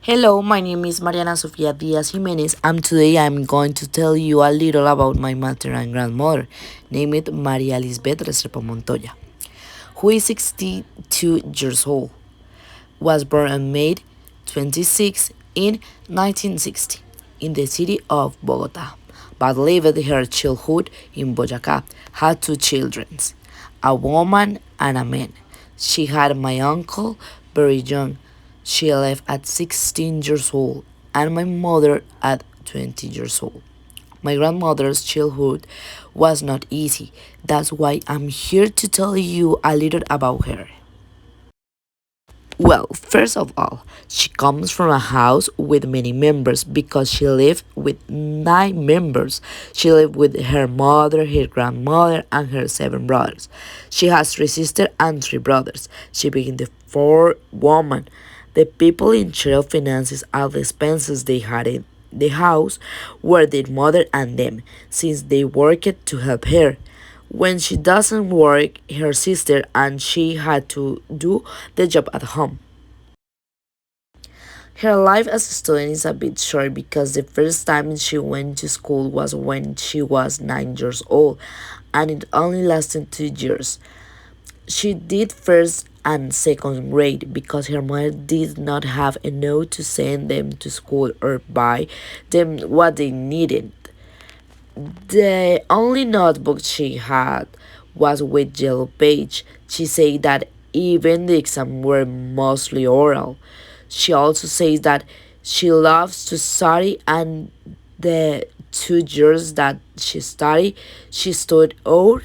Hello, my name is Mariana Sofia Diaz Jimenez, and today I'm going to tell you a little about my mother and grandmother, named Maria Lisbeth Restrepo Montoya, who is 62 years old, was born on May 26 in 1960 in the city of Bogota, but lived her childhood in Boyacá, had two children, a woman and a man. She had my uncle very young. She left at 16 years old, and my mother at 20 years old. My grandmother's childhood was not easy. That's why I'm here to tell you a little about her. Well, first of all, she comes from a house with many members because she lived with 9 members. She lived with her mother, her grandmother, and her 7 brothers. She has 3 sisters and 3 brothers. She being the fourth woman. The people in charge of finances and the expenses they had in the house were their mother and them, since they worked to help her. When she doesn't work, her sister and she had to do the job at home. Her life as a student is a bit short because the first time she went to school was when she was 9 years old, and it only lasted 2 years. She did first and second grade because her mother did not have enough to send them to school or buy them what they needed. The only notebook she had was with yellow page. She said that even the exams were mostly oral. She also says that she loves to study and the 2 years that she stood out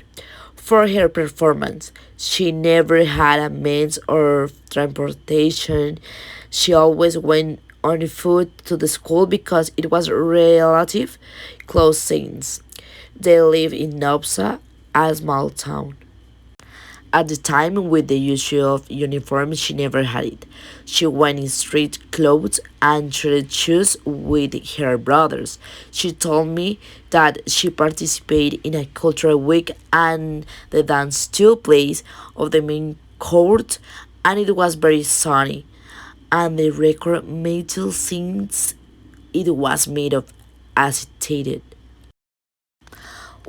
for her performance. She never had a means of transportation. She always went on foot to the school because it was relative close since they live in Nopsa, a small town. At the time, with the use of uniform, she never had it. She went in street clothes and traded shoes with her brothers. She told me that she participated in a cultural week and the dance took place of the main court, and it was very sunny. And the record metal since it was made of acetate.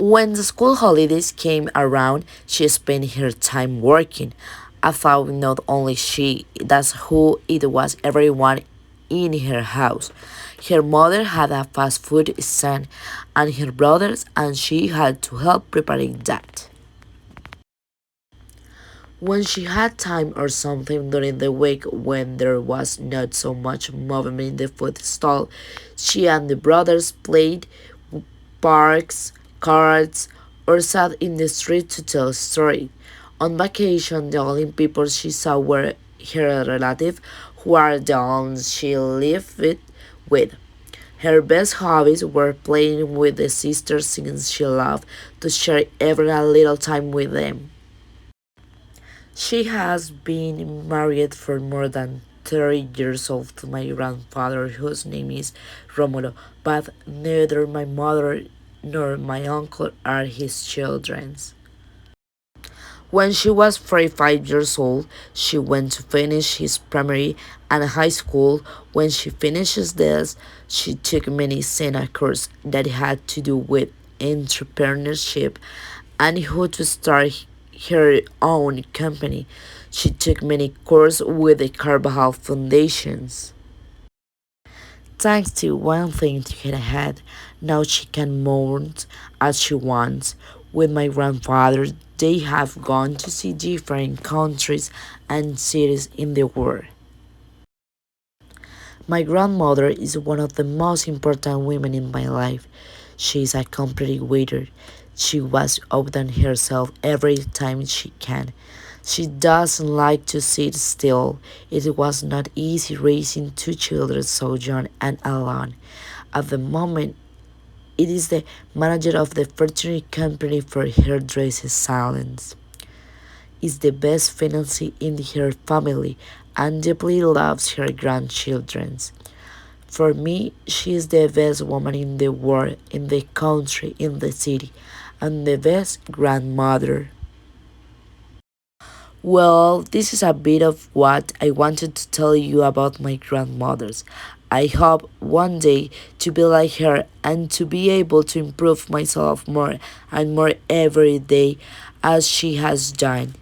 When the school holidays came around, she spent her time working. I thought not only she, that's who it was everyone in her house. Her mother had a fast food stand, and her brothers and she had to help preparing that. When she had time or something during the week when there was not so much movement in the food stall, she and the brothers played parks, cards, or sat in the street to tell stories. On vacation, the only people she saw were her relatives, who are the ones she lived with. Her best hobbies were playing with the sisters since she loved to share every little time with them. She has been married for more than 30 years old to my grandfather, whose name is Romulo, but neither my mother nor my uncle are his children. When she was 45 years old, she went to finish his primary and high school. When she finishes this, she took many senior courses that had to do with entrepreneurship and how to start her own company. She took many courses with the Carvajal Foundations. Thanks to one thing to get ahead, now she can mount as she wants. With my grandfather, they have gone to see different countries and cities in the world. My grandmother is one of the most important women in my life. She is a complete waiter. She was out on herself every time she can. She doesn't like to sit still. It was not easy raising two children so young and alone. At the moment, it is the manager of the furniture company for hairdresser salons. Is the best fiancée in her family and deeply loves her grandchildren. For me, she is the best woman in the world, in the country, in the city, and the best grandmother. Well, this is a bit of what I wanted to tell you about my grandmothers. I hope one day to be like her and to be able to improve myself more and more every day as she has done.